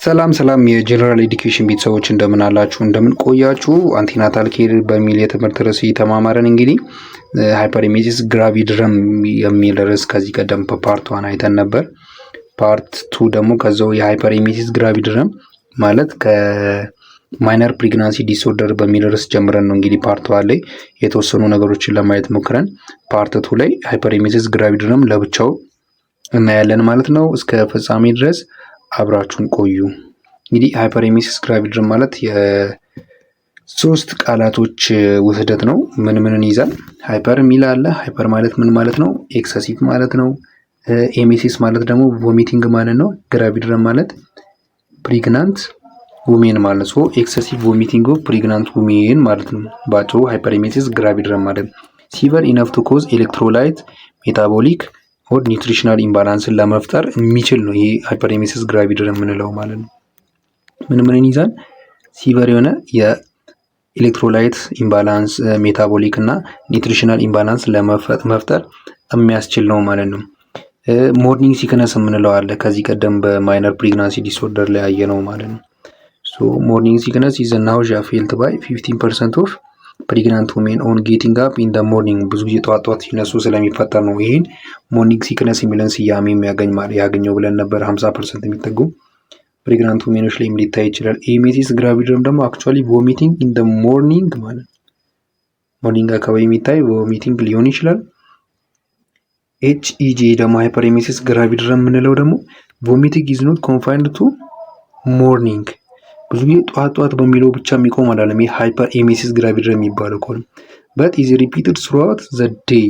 ሰላም የጀነራል ኤዱኬሽን ቤተሰቦች እንደምን አላችሁ? እንደምን ቆያችሁ? አንቲናታል ኬር በሚል የትምህርት ርዕስ እየተማማረን እንግዲህ ሃይፐርሜሲስ ግራቪድረም የሚል ርዕስ ከዚህ ቀደም በፓርት 1 አይተን ነበር። ፓርት 2 ደግሞ ከዛው የሃይፐርሜሲስ ግራቪድረም ማለት ከማይነር ፕሬግናንሲ ዲስኦርደር በሚል ርዕስ ጀምረን ነው እንግዲህ ፓርት 1 ላይ የተወሰኑ ነገሮችን ለማየት ሞክረን ፓርት 2 ላይ ሃይፐርሜሲስ ግራቪድረም ለብቻው እናያለን ማለት ነው። እስከ ፍጻሜ ድረስ አብራችሁን ቆዩ። እንግዲህ ሃይፐርሜሲስ ግራቪድረም ማለት የሶስት ቃላቶች ውህደት ነው። ምንን ይዛል? ሃይፐር የሚል አለ። ሃይፐር ማለት ምን ማለት ነው? ኤክሰሲቭ ማለት ነው። ኤሜሲስ ማለት ደግሞ ቮሚቲንግ ማለት ነው። ግራቪድረም ማለት ፕሬግናንት ውሜን ማለት ነው። ኤክሰሲቭ ቮሚቲንግ ኦፍ ፕሬግናንት ውሜን ማለት ነው። ባጭሩ ሃይፐርሜሲስ ግራቪድረም ማለት ሲቨር ኢነፍ ቱ ኮዝ ኤሌክትሮላይት ሜታቦሊክ ኦር ኒውትሪሽናል ኢምባላንስን ለመፍጠር የሚችል ነው። ይሄ ሃይፐርሜሲስ ግራቪድረም የምንለው ማለት ነው። ምንን ይዛል? ሲቨር የሆነ የኤሌክትሮላይት ኢምባላንስ፣ ሜታቦሊክ እና ኒውትሪሽናል ኢምባላንስ ለመፍጠር የሚያስችል ነው ማለት ነው። ሞርኒንግ ሲክነስ የምንለው አለ። ከዚህ ቀደም በማይነር ፕሬግናንሲ ዲስኦርደር ላይ ያየ ነው ማለት ነው። ሶ ሞርኒንግ ሲክነስ ኢዝ ናውዣ ፌልት ባይ 15% ኦፍ ፕሬግናንት ውሜን ኦን ጌቲንግ አፕ ኢን ደ ሞርኒንግ። ብዙ ጊዜ ጠዋት ሲነሱ ስለሚፈጠር ነው ይሄን ሞርኒንግ ሲክነስ የሚለን ስያሜ ያገኘው ብለን ነበር። 50% የሚጠጉ ፕሬግናንት ውሜኖች ላይ ሊታይ ይችላል። ኤሜሲስ ግራቪድረም ደግሞ አክቹዋሊ ቮሚቲንግ ኢን ደ ሞርኒንግ ማለት ሞርኒንግ አካባቢ የሚታይ ቮሚቲንግ ሊሆን ይችላል። ኤችኢጂ ደግሞ ሃይፐርሜሲስ ግራቪድረም የምንለው ደግሞ ቮሚቲንግ ኢዝ ኖት ኮንፋይንድ ቱ ሞርኒንግ። ብዙ ጊዜ ጠዋት በሚለው ብቻ የሚቆም አይደለም። ይሄ ሃይፐር ኤሜሲስ ግራቪድረም የሚባለው ከሆነ በት ኢዝ ሪፒትድ ስሩአውት ዘ ዴይ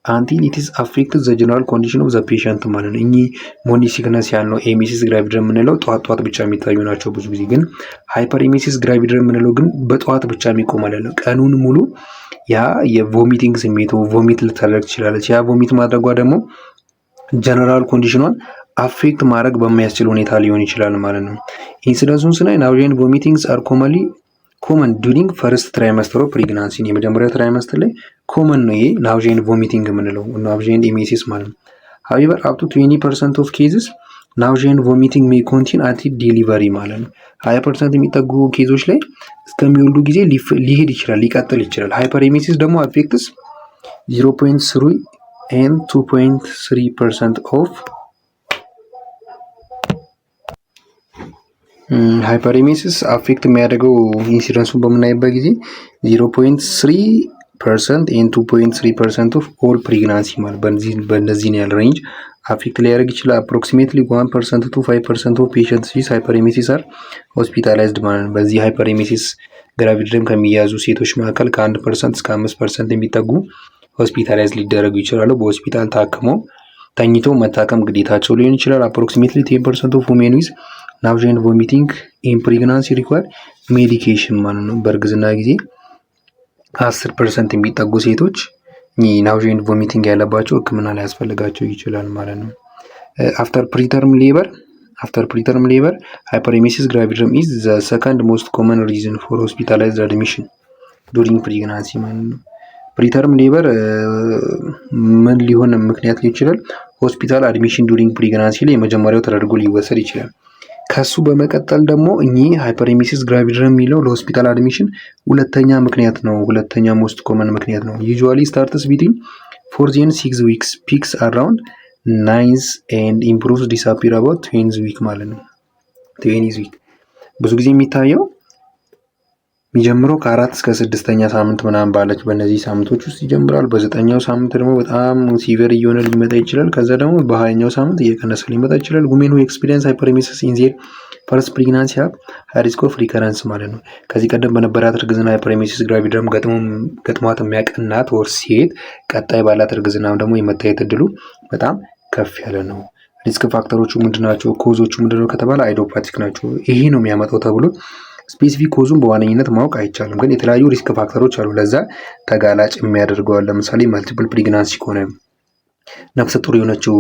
አንቲል ኢት ኢዝ አፌክትድ ዘ ጀነራል ኮንዲሽን ኦፍ ዘ ፔሸንት ማለት ነው። እኚህ ሞርኒንግ ሲክነስ ያልነው ኤሜሲስ ግራቪድረም የምንለው ጠዋት ብቻ የሚታዩ ናቸው ብዙ ጊዜ። ግን ሃይፐር ኤሜሲስ ግራቪድረም የምንለው ግን በጠዋት ብቻ የሚቆም አይደለም። ቀኑን ሙሉ ያ የቮሚቲንግ ስሜቱ ቮሚት ልታደርግ ትችላለች። ያ ቮሚት ማድረጓ ደግሞ ጀነራል ኮንዲሽኗን አፌክት ማድረግ በማያስችል ሁኔታ ሊሆን ይችላል ማለት ነው። ኢንሲደንሱን ስናይ ናውዣን ቮሚቲንግስ አር ኮመን ዱሪንግ ፈርስት ትራይመስተር ኦፍ ፕሬግናንሲ። የመጀመሪያ ትራይመስተር ላይ ኮመን ነው ይሄ ናውዣን ቮሚቲንግ የምንለው ናውዣን ኤሜሲስ ማለት ነው። ሀዊቨር አፕ ቱ 20% ኦፍ ኬዝስ ናውዣን ቮሚቲንግ ሜይ ኮንቲን አንቲል ዴሊቨሪ ማለት ነው። 20% የሚጠጉ ኬዞች ላይ እስከሚወልዱ ጊዜ ሊሄድ ይችላል፣ ሊቀጥል ይችላል። ሃይፐር ኤሜሲስ ደግሞ አፌክትስ 0.3 and 2.3% ኦፍ ሃይፐርሜሲስ አፌክት የሚያደርገው ኢንሲደንሱን በምናይበት ጊዜ 0.3% and 2.3% ኦፍ ኦል ፕሬግናንሲ ማለት በእነዚህ ነው ያለ ሬንጅ አፌክት ሊያደርግ ይችላል። አፕሮክሲሜትሊ 1% to 5% ኦፍ ፔሸንትስ ዊዝ ሃይፐርሜሲስ አር ሆስፒታላይዝድ ማለት ነው። በዚህ ሃይፐርሜሲስ ግራቪድረም ከሚያዙ ሴቶች መካከል ከ1% እስከ 5% የሚጠጉ ሆስፒታላይዝ ሊደረጉ ይችላሉ። በሆስፒታል ታክመው ተኝቶ መታከም ግዴታቸው ሊሆን ይችላል። አፕሮክሲሜትሊ 10% ኦፍ ውሜን ዊዝ ናውዣን ቮሚቲንግ ኢን ፕሬግናንሲ ሪኳየር ሜዲኬሽን ማለት ነው። በእርግዝና ጊዜ 10% የሚጠጉ ሴቶች ናውዣን ቮሚቲንግ ያለባቸው ሕክምና ላይ ያስፈልጋቸው ይችላል ማለት ነው። አፍተር ፕሪተርም ሌበር ሃይፐርሜሲስ ግራቪድረም ኢዝ ዘ ሰከንድ ሞስት ኮመን ሪዝን ፎር ሆስፒታላይዝድ አድሚሽን ዱሪንግ ፕሬግናንሲ ማለት ነው። ፕሪተርም ሌበር ምን ሊሆን ምክንያት ሊሆን ይችላል? ሆስፒታል አድሚሽን ዱሪንግ ፕሬግናንሲ ላይ የመጀመሪያው ተደርጎ ሊወሰድ ይችላል። ከሱ በመቀጠል ደግሞ እኚህ ሃይፐርሜሲስ ግራቪድረም የሚለው ለሆስፒታል አድሚሽን ሁለተኛ ምክንያት ነው። ሁለተኛ ሞስት ኮመን ምክንያት ነው። ዩዥዋሊ ስታርትስ ቢትዊን 4 and 6 weeks ፒክስ አራውንድ 9 and improves disappear about 20 week ማለት ነው። 20 week ብዙ ጊዜ የሚታየው የሚጀምረው ከ4 እስከ 6ኛ ሳምንት ምናምን ባለች በእነዚህ ሳምንቶች ውስጥ ይጀምራል። በ9ኛው ሳምንት ደግሞ በጣም ሲቨር እየሆነ ሊመጣ ይችላል። ከዛ ደግሞ በ20ኛው ሳምንት እየቀነሰ ሊመጣ ይችላል። ውሜን ሁ ኤክስፒሪየንስ ሃይፐርሜሲስ ኢን ዜር ፈርስት ፕሬግናንሲ ሃቭ ሃይ ሪስክ ኦፍ ሪከረንስ ማለት ነው። ከዚህ ቀደም በነበራት እርግዝና ሃይፐርሜሲስ ግራቪድረም ገጥሟት የሚያውቅ እናት ወር ሴት ቀጣይ ባላት እርግዝናም ደግሞ የመታየት እድሉ በጣም ከፍ ያለ ነው። ሪስክ ፋክተሮቹ ምንድናቸው? ኮዞቹ ምንድነው ከተባለ አይዲዮፓቲክ ናቸው። ይሄ ነው የሚያመጣው ተብሎ ስፔሲፊክ ኮዙን በዋነኝነት ማወቅ አይቻልም። ግን የተለያዩ ሪስክ ፋክተሮች አሉ ለዛ ተጋላጭ የሚያደርገዋል። ለምሳሌ ማልቲፕል ፕሬግናንሲ ከሆነ፣ ነፍሰ ጡር የሆነችው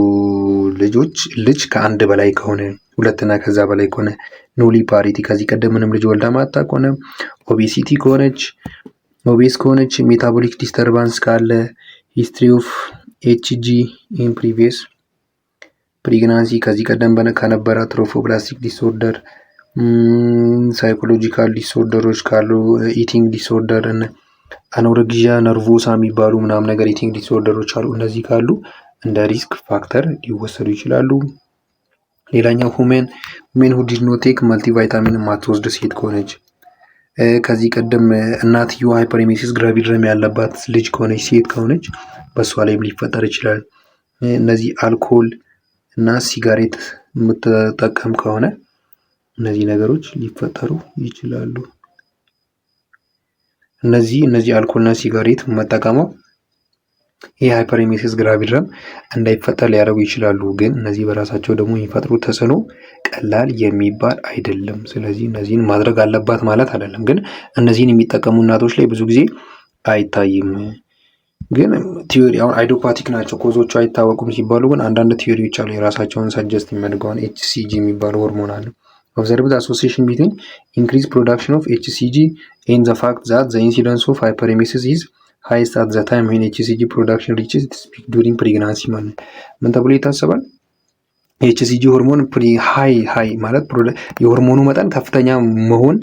ልጅ ከአንድ በላይ ከሆነ፣ ሁለትና ከዛ በላይ ከሆነ፣ ኖሊ ፓሪቲ ከዚህ ቀደም ምንም ልጅ ወልዳ ማጣ ከሆነ፣ ኦቤሲቲ ከሆነች፣ ሜታቦሊክ ዲስተርባንስ ካለ፣ ሂስትሪ ኦፍ ኤችጂ ኢን ፕሪቪየስ ፕሬግናንሲ ከዚህ ቀደም ከነበረ ትሮፎብላስቲክ ዲስኦርደር፣ ሳይኮሎጂካል ዲስኦርደሮች ካሉ፣ ኢቲንግ ዲስኦርደር፣ አኖሬክሲያ ነርቮሳ የሚባሉ ምናምን ነገር ኢቲንግ ዲስኦርደሮች አሉ። እነዚህ ካሉ እንደ ሪስክ ፋክተር ሊወሰዱ ይችላሉ። ሌላኛው ሁሜን ሁ ዲድ ኖት ቴክ መልቲ ቫይታሚን የማትወስድ ሴት ከሆነች፣ ከዚህ ቀደም እናትየው ሃይፐሬሜሲስ ግራቪድረም ያለባት ልጅ ከሆነች ሴት ከሆነች በእሷ ላይም ሊፈጠር ይችላል። እነዚህ አልኮል እና ሲጋሬት የምትጠቀም ከሆነ እነዚህ ነገሮች ሊፈጠሩ ይችላሉ። እነዚህ አልኮልና ሲጋሬት መጠቀመው ይህ ሃይፐሬሜሲስ ግራቪድረም እንዳይፈጠር ሊያደርጉ ይችላሉ። ግን እነዚህ በራሳቸው ደግሞ የሚፈጥሩት ተጽዕኖ ቀላል የሚባል አይደለም። ስለዚህ እነዚህን ማድረግ አለባት ማለት አይደለም። ግን እነዚህን የሚጠቀሙ እናቶች ላይ ብዙ ጊዜ አይታይም። ግን ቲዮሪ አሁን አይዲዮፓቲክ ናቸው ኮዞቹ አይታወቁም ሲባሉ ግን አንዳንድ ቲዮሪዎች አሉ የራሳቸውን ሰጀስት የሚያደርገውን HCG የሚባለው ሆርሞን አለ። ኦብዘርቭ ዘ አሶሲዬሽን ቢትዊን ኢንክሪዝ ፕሮዳክሽን ኦፍ HCG ኤንድ ዘ ፋክት ዛት ዘ ኢንሲደንስ ኦፍ ሃይፐሬሜሲስ ኢዝ ሃይስት አት ዘ ታይም ዌን HCG ፕሮዳክሽን ሪችስ ኢትስ ፒክ ዱሪንግ ፕሬግናንሲ ማለት ምን ተብሎ ይታሰባል? HCG ሆርሞን ሃይ ማለት የሆርሞኑ መጠን ከፍተኛ መሆን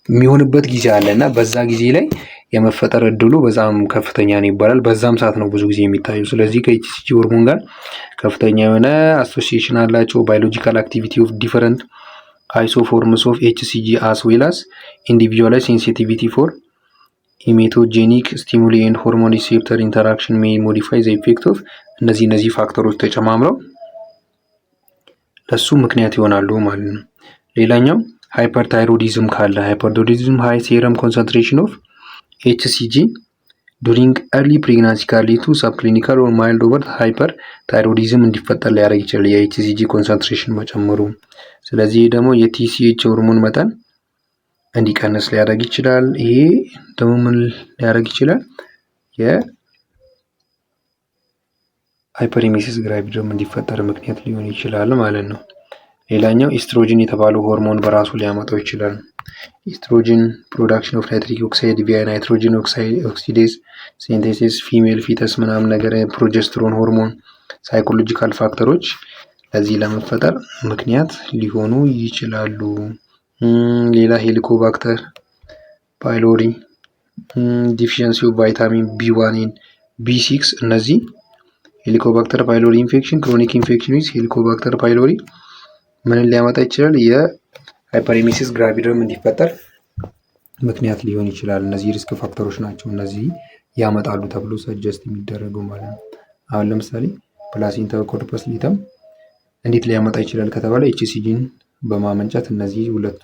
የሚሆንበት ጊዜ አለ እና በዛ ጊዜ ላይ የመፈጠር እድሉ በጣም ከፍተኛ ነው ይባላል። በዛም ሰዓት ነው ብዙ ጊዜ የሚታዩ። ስለዚህ ከኤችሲጂ ሆርሞን ጋር ከፍተኛ የሆነ አሶሲዬሽን አላቸው። ባዮሎጂካል አክቲቪቲ ኦፍ ዲፈረንት አይሶፎርምስ ኦፍ ኤችሲጂ አስ ዌል አስ ኢንዲቪጁዋላይዝ ሴንሲቲቪቲ ፎር ኢሜቶጄኒክ ስቲሙሊ ኤንድ ሆርሞን ሪሴፕተር ኢንተራክሽን ሜይ ሞዲፋይ ዘ ኢፌክት ኦፍ እነዚህ ፋክተሮች ተጨማምረው ለሱ ምክንያት ይሆናሉ ማለት ነው። ሌላኛው ሃይፐርታይሮዲዝም ካለ ሃይፐርታይሮዲዝም ሃይ ሴረም ኮንሰንትሬሽን ኦፍ HCG ዱሪንግ ኤርሊ ፕሬግናንሲ ካን ሊድ ቱ ሰብክሊኒካል ኦር ማይልድ ኦቨር ሃይፐር ታይሮዲዝም እንዲፈጠር ሊያደርግ ይችላል የኤችሲጂ ኮንሰንትሬሽን መጨመሩ። ስለዚህ ደግሞ የቲሲኤች ሆርሞን መጠን እንዲቀንስ ሊያደርግ ይችላል። ይሄ ደግሞ ምን ሊያደርግ ይችላል? የሃይፐሬሜሲስ ግራቪድረም እንዲፈጠር ምክንያት ሊሆን ይችላል ማለት ነው። ሌላኛው ኢስትሮጂን የተባለው ሆርሞን በራሱ ሊያመጣው ይችላል። ኢስትሮጂን ፕሮዳክሽን ኦፍ ናይትሪክ ኦክሳይድ ቪያ ናይትሮጂን ኦክሲዴዝ ሲንቴሲስ ፊሜል ፊተስ ምናምን ነገር ፕሮጀስትሮን ሆርሞን ሳይኮሎጂካል ፋክተሮች ለዚህ ለመፈጠር ምክንያት ሊሆኑ ይችላሉ። ሌላ ሄሊኮባክተር ፓይሎሪ ዲፊሽንሲ ኦፍ ቫይታሚን ቢ1 ቢ6 እነዚህ ሄሊኮባክተር ፓይሎሪ ኢንፌክሽን ክሮኒክ ኢንፌክሽን ዊዝ ሄሊኮባክተር ፓይሎሪ ምንን ሊያመጣ ይችላል? የሃይፐሬሜሲስ ግራቪድረም እንዲፈጠር ምክንያት ሊሆን ይችላል። እነዚህ ሪስክ ፋክተሮች ናቸው። እነዚህ ያመጣሉ ተብሎ ሰጀስት የሚደረገው ማለት ነው። አሁን ለምሳሌ ፕላሲንታ ኮርፐስ ሉተም እንዴት ሊያመጣ ይችላል ከተባለ ኤችሲጂን በማመንጨት እነዚህ ሁለቱ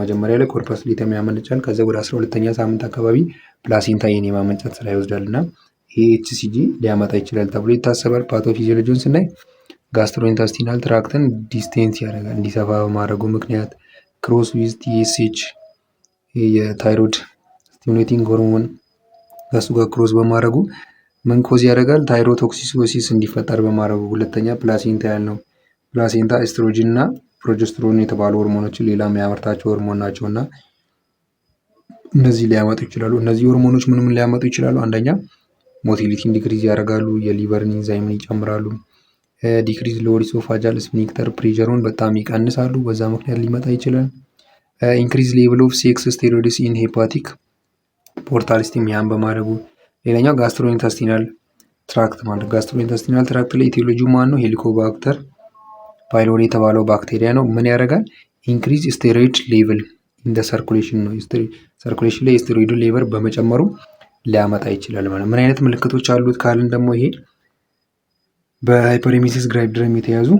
መጀመሪያ ላይ ኮርፐስ ሉተም ያመነጫል። ከዛ ወደ 12ኛ ሳምንት አካባቢ ፕላሲንታን የማመንጨት ስራ ይወስዳል እና ይሄ ኤችሲጂ ሊያመጣ ይችላል ተብሎ ይታሰባል። ፓቶፊዚዮሎጂውን ስናይ ጋስትሮኢንተስቲናል ትራክትን ዲስቴንስ ያደርጋል እንዲሰፋ በማድረጉ ምክንያት፣ ክሮስ ዊዝ ቲኤስኤች የታይሮይድ ስቲሙሌቲንግ ሆርሞን ከሱ ጋር ክሮስ በማድረጉ ምን ኮዝ ያደርጋል? ታይሮቶክሲኮሲስ እንዲፈጠር በማድረጉ። ሁለተኛ ፕላሴንታ ያልነው ፕላሴንታ ኤስትሮጂን እና ፕሮጀስትሮን የተባሉ ሆርሞኖችን ሌላ የሚያመርታቸው ሆርሞን ናቸው እና እነዚህ ሊያመጡ ይችላሉ። እነዚህ ሆርሞኖች ምን ሊያመጡ ይችላሉ? አንደኛ ሞቲሊቲን ዲክሪዝ ያደርጋሉ፣ የሊቨርን ኢንዛይምን ይጨምራሉ። ዲክሪዝ ሎወር ኢሶፋጃል ስፊንክተር ፕሬሸሩን በጣም ይቀንሳሉ። በዛ ምክንያት ሊመጣ ይችላል። ኢንክሪዝ ሌቭል ኦፍ ሴክስ ስቴሮይድስ ኢን ሄፓቲክ ፖርታል ስቲም ያን በማድረጉ። ሌላኛው ጋስትሮኢንተስቲናል ትራክት ማለት ጋስትሮኢንተስቲናል ትራክት ላይ ኢቲዮሎጂው ማን ነው? ሄሊኮባክተር ፓይሎሪ የተባለው ባክቴሪያ ነው። ምን ያደርጋል? ኢንክሪዝ ስቴሮይድ ሌቭል ኢን ደ ሰርኩሌሽን ነው። ሰርኩሌሽን ላይ የስቴሮይድ ሌቨል በመጨመሩ ሊያመጣ ይችላል ማለት። ምን አይነት ምልክቶች አሉት ካልን ደግሞ ይሄ በሃይፐሬሜሲስ ግራቪድረም የተያዙ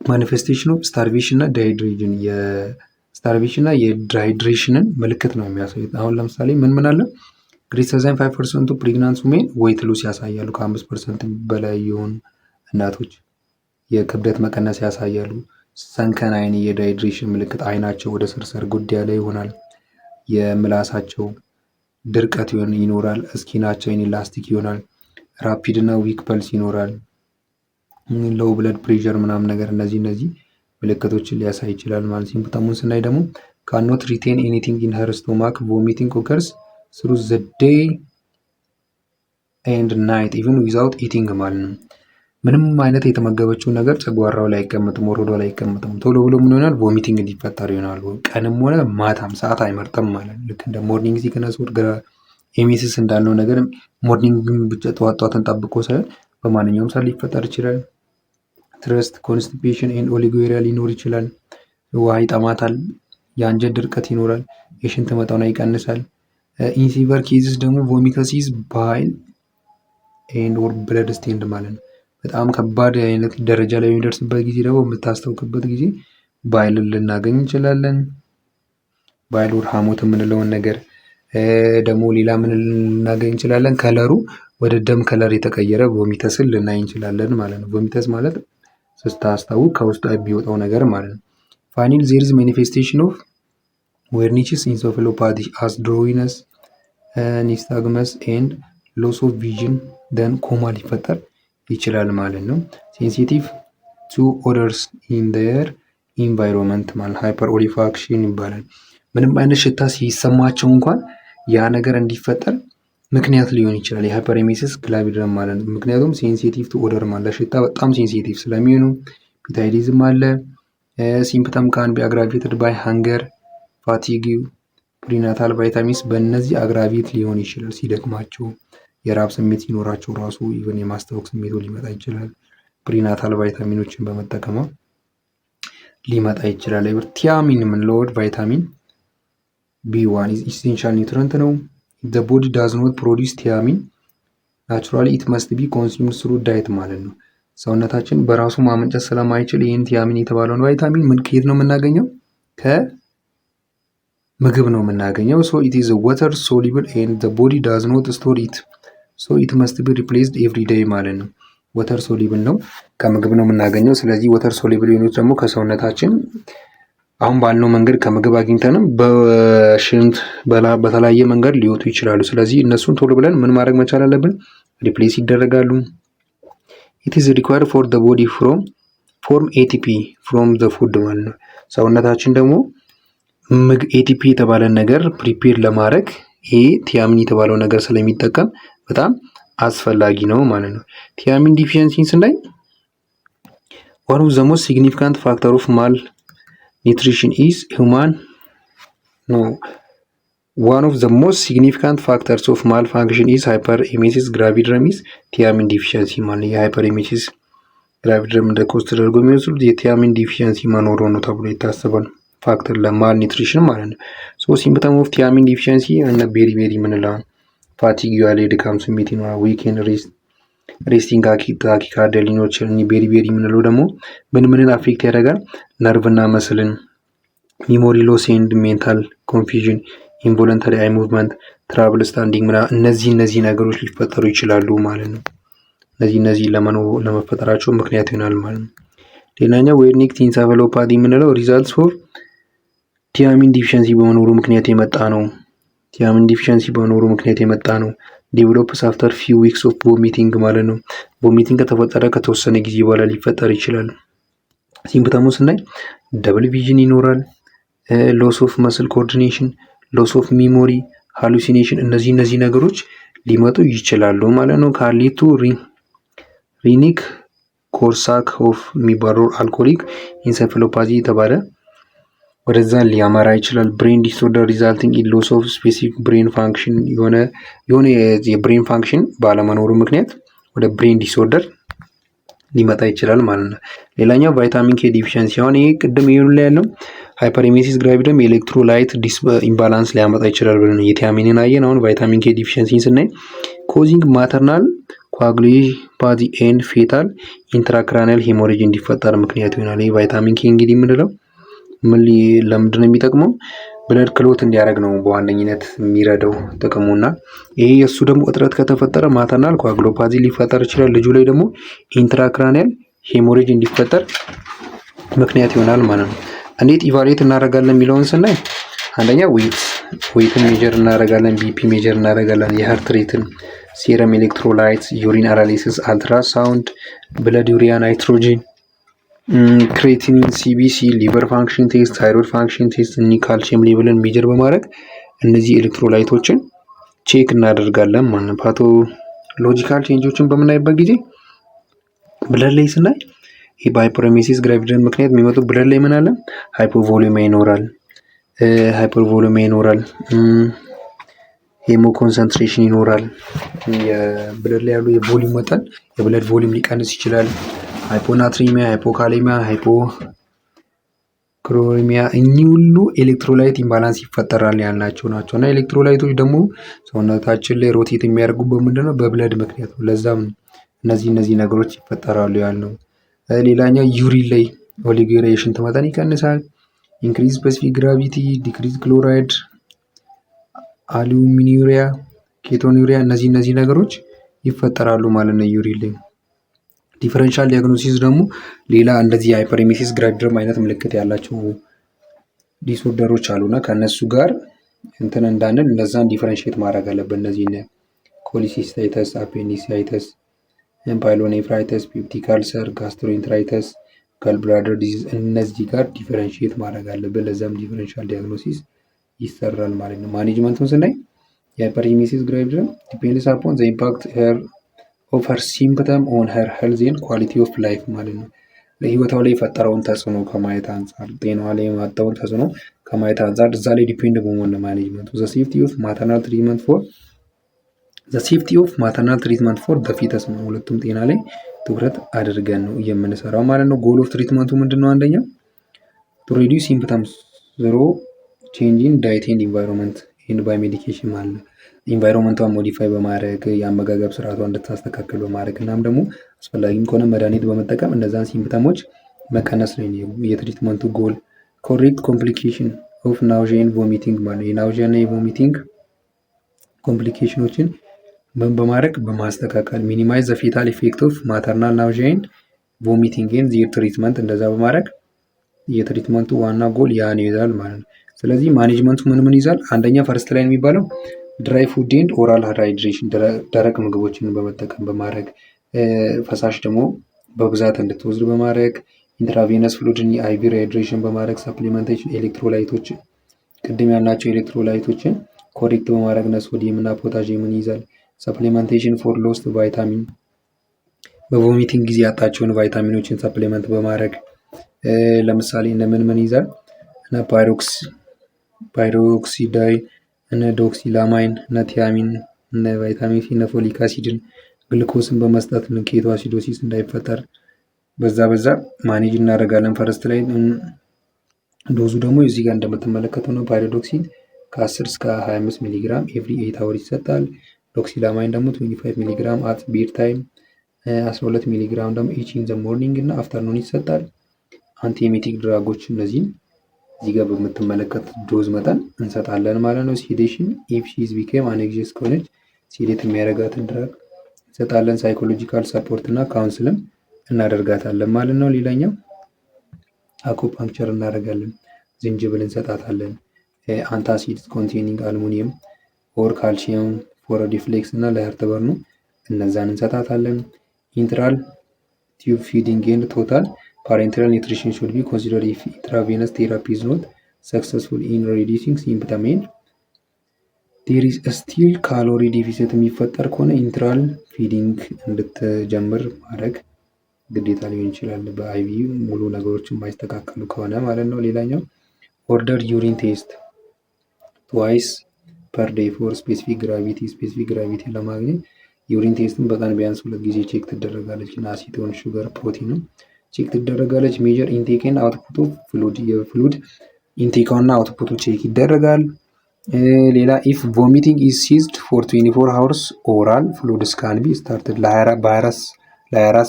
ማኒፌስቴሽን ኦፍ ስታርቬሽን እና ዳይሃይድሬሽን የስታርቬሽን እና የዳይሃይድሬሽንን ምልክት ነው የሚያሳዩት። አሁን ለምሳሌ ምን አለ? ግሬተር ዛን 5% ፕሬግናንት ውሜን ዌይት ሎስ ያሳያሉ። ከ5% በላይ የሆኑ እናቶች የክብደት መቀነስ ያሳያሉ። ሰንከን አይን የዳይሃይድሬሽን ምልክት፣ አይናቸው ወደ ስር ጉዳይ ላይ ይሆናል። የምላሳቸው ድርቀት ይኖራል። እስኪናቸው ኢላስቲክ ይሆናል። ራፒድ እና ዊክ ፐልስ ይኖራል። ሎው ብለድ ፕሬሸር ምናምን ነገር እነዚህ ምልክቶችን ሊያሳይ ይችላል ማለት። ሲምፕተሙን ስናይ ደግሞ ካኖት ሪቴን ኤኒቲንግ ኢን ሄር ስቶማክ ቮሚቲንግ ኦከርስ ስሩ ዘ ዴይ ኤንድ ናይት ኢቭን ዊዛውት ኢቲንግ ማለት ነው። ምንም አይነት የተመገበችው ነገር ጨጓራው ላይ አይቀመጥም፣ ወሮዶ ላይ አይቀመጥም። ቶሎ ብሎ ምን ይሆናል? ቮሚቲንግ እንዲፈጠር ይሆናል። ቀንም ሆነ ማታም ሰዓት አይመርጥም ማለት ነው። ልክ እንደ ሞርኒንግ ሲክነስ ወር ኤሜሲስ እንዳለው ነገር ሞርኒንግን ብቻ ጠዋትን ጠብቆ ሳይሆን በማንኛውም ሰዓት ሊፈጠር ይችላል። ትረስት፣ ኮንስቲፔሽን ኤንድ ኦሊጎሪያ ሊኖር ይችላል። ውሃ ይጠማታል፣ የአንጀት ድርቀት ይኖራል፣ የሽንት መጠኗ ይቀንሳል። ኢንሲቨር ኬዝስ ደግሞ ቮሚተሲስ ባይል ኤንድ ኦር ብለድ ስቴንድ ማለት ነው። በጣም ከባድ አይነት ደረጃ ላይ የሚደርስበት ጊዜ ደግሞ የምታስታውቅበት ጊዜ ባይልን ልናገኝ እንችላለን። ባይል ወር ሐሞት የምንለውን ነገር ደግሞ ሌላ ምን ልናገኝ እንችላለን? ከለሩ ወደ ደም ከለር የተቀየረ ቮሚተስን ልናይ እንችላለን ማለት ነው። ቮሚተስ ማለት ስታስታውቅ ከውስጡ የሚወጣው ነገር ማለት ነው። ፋይናሊ ዜር ኢዝ ማኒፌስቴሽን ኦፍ ዌርኒችስ ኢንሴፋሎፓቲ አስ ድሮዊነስ ኒስታግመስ ኤንድ ሎስ ኦፍ ቪዥን ደን ኮማ ሊፈጠር ይችላል ማለት ነው። ሴንሲቲቭ ቱ ኦደርስ ኢን ዴር ኢንቫይሮንመንት ማለት ሃይፐር ኦሊፋክሽን ይባላል። ምንም አይነት ሽታ ሲሰማቸው እንኳን ያ ነገር እንዲፈጠር ምክንያት ሊሆን ይችላል። የሃይፐሬሜሲስ ግላቪድረም ማለት ነው። ምክንያቱም ሴንሲቲቭ ቱ ኦደር ማለት ሽታ በጣም ሴንሲቲቭ ስለሚሆኑ፣ ፒታይዲዝም አለ። ሲምፕተም ካን ቢ አግራቬትድ ባይ ሃንገር፣ ፋቲግ፣ ፕሪናታል ቫይታሚንስ በእነዚህ አግራቬት ሊሆን ይችላል። ሲደክማቸው የራብ ስሜት ሲኖራቸው ራሱ ኢቨን የማስታወክ ስሜቱ ሊመጣ ይችላል። ፕሪናታል ቫይታሚኖችን በመጠቀም ሊመጣ ይችላል። ቲያሚን የምንለው ቫይታሚን B1 ኢሴንሻል ኒውትረንት ነው። the body does not produce thiamine naturally it must be consumed through diet ማለት ነው። ሰውነታችን በራሱ ማመንጨት ስለማይችል ይህን ቲያሚን የተባለውን ቫይታሚን ምን ከየት ነው የምናገኘው? ከምግብ ነው የምናገኘው። so it is a water soluble and the body does not store it so it must be replaced every day ማለት ነው። ወተር ሶሊብል ነው፣ ከምግብ ነው የምናገኘው። ስለዚህ ወተር ሶሊብል የሆኑት ደግሞ ከሰውነታችን አሁን ባልነው መንገድ ከምግብ አግኝተንም በሽንት በተለያየ መንገድ ሊወጡ ይችላሉ። ስለዚህ እነሱን ቶሎ ብለን ምን ማድረግ መቻል አለብን? ሪፕሌስ ይደረጋሉ። it is required for the body form ATP from the food ማለት ነው። ሰውነታችን ደግሞ ATP የተባለን ነገር ፕሪፔር ለማድረግ ይሄ ቲያሚን የተባለው ነገር ስለሚጠቀም በጣም አስፈላጊ ነው ማለት ነው። ቲያሚን ዲፊሸንሲን ስናይ one of the most significant factor of malnutrition is one of the most significant factors of malfunction is hyperemesis gravidarum thiamine deficiency ማለት የሃይፐሬሜሲስ ግራቪዳረም እንደ ኮዝ ተደርጎ የሚወስዱት የቲያሚን ዲፊሸንሲ መኖሩ ነው ተብሎ ይታሰባል። ፋክተር ለማል ኒትሪሽን ማለት ነው። ሶ ሲምፕተም ኦፍ ቲያሚን ዲፊሸንሲ እነ ቤሪ ምንለው ፋቲግ ያለ ድካም ስሜት ይኖራል። ዊኬንድ ሬስቲንግ ታኪካርዲያ ሊኖር ይችላል። ቤሪ የምንለው ደግሞ ምንን አፌክት ያደርጋል? ነርቭና መስልን፣ ሚሞሪ ሎስ ኤንድ ሜንታል ኮንፊዥን፣ ኢንቮለንተሪ አይ ሙቭመንት፣ ትራብል ስታንዲንግ እነዚህ ነገሮች ሊፈጠሩ ይችላሉ ማለት ነው። እነዚህ ለመፈጠራቸው ምክንያት ይሆናል ማለት ነው። ሌላኛው ዌርኒክ ኢንሴፋሎፓቲ የምንለው ሪዛልትስ ኦፍ ቲያሚን ዲፊሸንሲ በመኖሩ ምክንያት የመጣ ነው። ቲያሚን ዲፊሸንሲ በመኖሩ ምክንያት የመጣ ነው። ዴቨሎፕስ አፍተር ፊው ዊክስ ኦፍ ቮሚቲንግ ማለት ነው። ቮሚቲንግ ከተፈጠረ ከተወሰነ ጊዜ በኋላ ሊፈጠር ይችላል። ሲምፕተሙ ስናይ ደብል ቪዥን ይኖራል፣ ሎስ ኦፍ መስል ኮኦርዲኔሽን፣ ሎስ ኦፍ ሚሞሪ፣ ሃሉሲኔሽን እነዚህ ነገሮች ሊመጡ ይችላሉ ማለት ነው። ካሊቱ ሪኒክ ኮርሳክ ኦፍ የሚባለው አልኮሊክ ኢንሴፋሎፓቲ የተባለ ወደዛ ሊያመራ ይችላል። ብሬን ዲስኦርደር ሪዛልቲንግ ኢን ሎስ ኦፍ ስፔሲፊክ ብሬን ፋንክሽን የሆነ የብሬን ፋንክሽን ባለመኖሩ ምክንያት ወደ ብሬን ዲስኦርደር ሊመጣ ይችላል ማለት ነው። ሌላኛው ቫይታሚን ኬ ዲፊሸንሲ ሲሆን ይሄ ቅድም ይሁን ላይ ያለው ሃይፐሬሜሲስ ግራቪዳረም የኤሌክትሮላይት ኢምባላንስ ሊያመጣ ይችላል ብለን የቲያሚንን አየን። አሁን ቫይታሚን ኬ ዲፊሸንሲን ስናይ ኮዚንግ ማተርናል ኮአጉሎፓቲ ኤንድ ፌታል ኢንትራክራኒያል ሄሞሬጅ እንዲፈጠር ምክንያት ይሆናል። ይህ ቫይታሚን ኬ እንግዲህ የምንለው ለምንድን ነው የሚጠቅመው? ብለድ ክሎት እንዲያደርግ ነው በዋነኝነት የሚረዳው ጥቅሙና ይሄ የእሱ ደግሞ እጥረት ከተፈጠረ ማተርናል ኮአጉሎፓቲ ሊፈጠር ይችላል። ልጁ ላይ ደግሞ ኢንትራክራኒያል ሄሞሬጅ እንዲፈጠር ምክንያት ይሆናል ማለት ነው። እንዴት ኢቫሉዌት እናደርጋለን የሚለውን ስናይ አንደኛ ዌይትን ሜጀር እናደርጋለን፣ ቢፒ ሜጀር እናደርጋለን፣ የሀርት ሬትን፣ ሴረም ኤሌክትሮላይትስ፣ ዩሪን አናሊሲስ፣ አልትራሳውንድ፣ ብለድ ዩሪያ ናይትሮጂን፣ ክሬቲኒን፣ ሲቢሲ፣ ሊቨር ፋንክሽን ቴስት፣ ታይሮይድ ፋንክሽን ቴስት፣ ካልሲየም ሌቭልን ሜጀር በማድረግ እነዚህ ኤሌክትሮላይቶችን ቼክ እናደርጋለን ማለት ነው። ፓቶሎጂካል ቼንጆችን በምናይበት ጊዜ ብለድ ላይ ስናይ ይህ በሃይፐሬሜሲስ ግራቪዳል ምክንያት የሚመጡ ብለድ ላይ ምን አለ? ሃይፖቮሊሚያ ይኖራል፣ ሃይፐርቮሊሚያ ይኖራል፣ ሄሞ ኮንሰንትሬሽን ይኖራል። የብለድ ላይ ያሉ የቮሊዩም መጠን የብለድ ቮሊዩም ሊቀንስ ይችላል። ሃይፖናትሪሚያ፣ ሃይፖካሌሚያ፣ ሃይፖክሎሪሚያ እኚህ ሁሉ ኤሌክትሮላይት ኢምባላንስ ይፈጠራል ያልናቸው ናቸው። እና ኤሌክትሮላይቶች ደግሞ ሰውነታችን ላይ ሮቴት የሚያደርጉበት ምንድነው? በብለድ ምክንያት ነው። ለዛም እነዚህ ነገሮች ይፈጠራሉ ያልነው። ሌላኛው ዩሪን ላይ ኦሊጎ የሽንት መጠን ይቀንሳል። ኢንክሪዝ ስፔሲፊክ ግራቪቲ፣ ዲክሪዝ ክሎራይድ፣ አሉሚኒዩሪያ፣ ኬቶኒዩሪያ እነዚህ ነገሮች ይፈጠራሉ ማለት ነው ዩሪን ላይ። ዲፈረንሻል ዲያግኖሲስ ደግሞ ሌላ እንደዚህ ሃይፐሬሜሲስ ግራቪዳል አይነት ምልክት ያላቸው ዲስኦርደሮች አሉና ከነሱ ጋር እንትን እንዳንል እነዛን ዲፈረንሺየት ማድረግ አለብን። እነዚህን ኮሊሲስታይተስ፣ አፔንዲሳይተስ፣ ፓይሎኔፍራይተስ፣ ፔፕቲክ አልሰር፣ ጋስትሮኢንትራይተስ፣ ጋልብላደር ዲዚዝ እነዚህ ጋር ዲፈረንሺየት ማድረግ አለብን። ለዛም ዲፈረንሻል ዲያግኖሲስ ይሰራል ማለት ነው። ማኔጅመንቱን ስናይ የሃይፐሬሜሲስ ግራቪዳል ዲፔንድስ አፖን ዘ ኢምፓክት ኦፍ ሄር ሲምፕተም ኦን ሄር ሄልዝ ኤንድ ኳሊቲ ኦፍ ላይፍ ማለት ነው። ለህይወቷ ላይ የፈጠረውን ተጽዕኖ ከማየት አንጻር፣ ጤናዋ ላይ የማጣውን ተጽዕኖ ከማየት አንጻር እዛ ላይ ዲፔንድ በመሆን ነው ማኔጅመንቱ። ዘ ሴፍቲ ኦፍ ማተርናል ትሪትመንት ፎር ዘ ፊተስ ነው። ሁለቱም ጤና ላይ ትኩረት አድርገን ነው የምንሰራው ማለት ነው። ጎል ኦፍ ትሪትመንቱ ምንድን ነው? አንደኛ ቱ ሬዲዩስ ሲምፕተምስ ዝሮ ቼንጂን ዳይት ኤንድ ኢንቫይሮንመንት ኤንድ ባይ ሜዲኬሽን ማለት ነው። ኢንቫይሮንመንቷን ሞዲፋይ በማድረግ የአመጋገብ ስርዓቷን እንድታስተካክል በማድረግ እናም ደግሞ አስፈላጊም ከሆነ መድኃኒት በመጠቀም እነዛን ሲምፕተሞች መቀነስ ነው የትሪትመንቱ ጎል። ኮሬክት ኮምፕሊኬሽን ኦፍ ናውዣ ኤንድ ቮሚቲንግ ማለት የናውዣ እና የቮሚቲንግ ኮምፕሊኬሽኖችን በማድረግ በማስተካከል ሚኒማይዝ ዘ ፌታል ኢፌክት ኦፍ ማተርናል ናውዣ ኤንድ ቮሚቲንግ ኤንድ ዜር ትሪትመንት እንደዛ በማድረግ የትሪትመንቱ ዋና ጎል ያን ይይዛል ማለት ነው። ስለዚህ ማኔጅመንቱ ምን ይዛል? አንደኛ ፈርስት ላይ የሚባለው ድራይ ፉድ ኤንድ ኦራል ሃይድሬሽን ደረቅ ምግቦችን በመጠቀም በማድረግ ፈሳሽ ደግሞ በብዛት እንድትወስድ በማድረግ ኢንትራቬነስ ፍሉድን የአይቪ ሃይድሬሽን በማድረግ ሰፕሊመንቴሽን ኤሌክትሮላይቶች ቅድም ያልናቸው ኤሌክትሮላይቶችን ኮሬክት በማድረግ ሶዲየም እና ፖታሺየምን ይይዛል። ሰፕሊመንቴሽን ፎር ሎስት ቫይታሚን በቮሚቲንግ ጊዜ ያጣቸውን ቫይታሚኖችን ሰፕሊመንት በማድረግ ለምሳሌ ምን ይይዛል? እና ፓይሮክሲዳይ እነ ዶክሲላማይን እነ ቲያሚን እነ ቫይታሚን ሲ እነ ፎሊክ አሲድን ግልኮስን በመስጠት ኬቶ አሲዶሲስ እንዳይፈጠር በዛ ማኔጅ እናደርጋለን። ፈርስት ላይ ዶዙ ደግሞ እዚህ ጋር እንደምትመለከተው ነው። ፓይሮዶክሲን ከ10 እስከ 25 ሚሊግራም ኤቭሪ 8 አወር ይሰጣል። ዶክሲላማይን ደግሞ 25 ሚሊግራም አት ቤድ ታይም፣ 12 ሚሊግራም ደግሞ ኢች ኢን ዘ ሞርኒንግ እና አፍተርኑን ይሰጣል። አንቲኤሜቲክ ድራጎች እነዚህን እዚህ ጋር በምትመለከት ዶዝ መጠን እንሰጣለን ማለት ነው። ሴዴሽን ኢፍ ሺ ኢዝ ቢኬም አኔክሲየስ ከሆነች ሴዴት የሚያደርጋትን ድራግ እንሰጣለን። ሳይኮሎጂካል ሰፖርት እና ካውንስልም እናደርጋታለን ማለት ነው። ሌላኛው አኩፓንክቸር እናደርጋለን። ዝንጅብል እንሰጣታለን። አንታሲድስ ኮንቴኒንግ አልሙኒየም ኦር ካልሲየም ፎር ዲፍሌክስ እና ለሄርተበርኑ እነዛን እንሰጣታለን። ኢንትራል ቲዩብ ፊዲንግ ኤንድ ቶታል parenteral nutrition should be considered if intravenous therapy is not successful in reducing symptoms and there is still calorie deficit የሚፈጠር ከሆነ ኢንትራል ፊዲንግ እንድትጀምር ማድረግ ግዴታ ሊሆን ይችላል። በአይቪ ሙሉ ነገሮች የማይስተካከሉ ከሆነ ማለት ነው። ሌላኛው ኦርደር ዩሪን ቴስት ትዋይስ ፐር ዴይ ፎር ስፔሲፊክ ግራቪቲ ለማግኘት ዩሪን ቴስትን በቀን ቢያንስ 2 ጊዜ ቼክ ትደረጋለች። እና አሲቶን ሹገር ፕሮቲንም ቼክ ትደረጋለች። ሜጀር ኢንቴክ ኤንድ አውትፑት ኦፍ ፍሉድ የፍሉድ ኢንቴካውና አውትፑቱ ቼክ ይደረጋል። ሌላ ኢፍ ቮሚቲንግ ኢዝ ሲዝድ ፎር 24 ሃወርስ ኦራል ፍሉድስ ካን ቢ ስታርትድ ለ24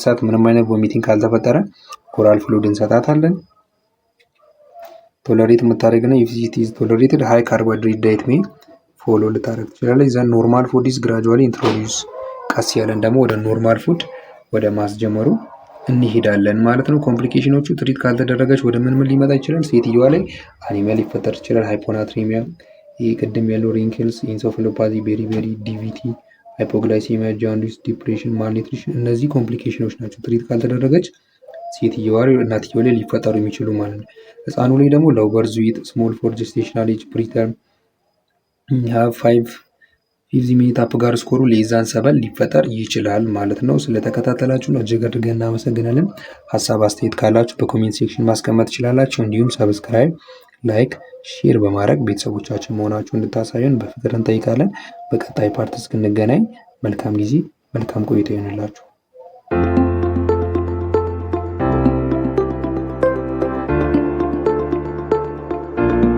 ሰዓት ምንም አይነት ቮሚቲንግ ካልተፈጠረ ኦራል ፍሉድ እንሰጣታለን። ቶለሬት የምታደርግና ኢፍ ኢት ኢዝ ቶለሬትድ ሃይ ካርቦሃይድሬት ዳይት ሜይ ፎሎ ልታደርግ ትችላለች። ዘን ኖርማል ፉድ ኢዝ ግራጁዋሊ ኢንትሮዲዩስ ቀስ ያለን ደግሞ ወደ ኖርማል ፉድ ወደ ማስጀመሩ እንሄዳለን ማለት ነው። ኮምፕሊኬሽኖቹ ትሪት ካልተደረገች ወደ ምን ሊመጣ ይችላል? ሴትዮዋ ላይ አኒሚያ ሊፈጠር ይችላል። ሃይፖናትሪሚያ፣ ይህ ቅድም ያለው ሪንክልስ፣ ኢንሶፍሎፓዚ፣ ቤሪቤሪ፣ ዲቪቲ፣ ሃይፖግላይሴሚያ፣ ጃንዲስ፣ ዲፕሬሽን፣ ማልኒትሪሽን እነዚህ ኮምፕሊኬሽኖች ናቸው። ትሪት ካልተደረገች ሴትዮዋ እናትየው ላይ ሊፈጠሩ የሚችሉ ማለት ነው። ህፃኑ ላይ ደግሞ ሎው በርዝ ዌይት፣ ስሞል ፎር ጀስቴሽናል ኤጅ፣ ፕሪተርም ሃቭ 5 ፊፍዚ ሚኒት አፕ ጋር ስኮሩ ሌዛን 7 ሊፈጠር ይችላል ማለት ነው። ስለተከታተላችሁ እጅግ አድርገን እናመሰግናለን። ሀሳብ አስተያየት ካላችሁ በኮሜንት ሴክሽን ማስቀመጥ ትችላላችሁ። እንዲሁም ሰብስክራይብ፣ ላይክ፣ ሼር በማድረግ ቤተሰቦቻችን መሆናችሁ እንድታሳዩን በፍቅር እንጠይቃለን። በቀጣይ ፓርት እስክንገናኝ መልካም ጊዜ፣ መልካም ቆይታ ይሆንላችሁ።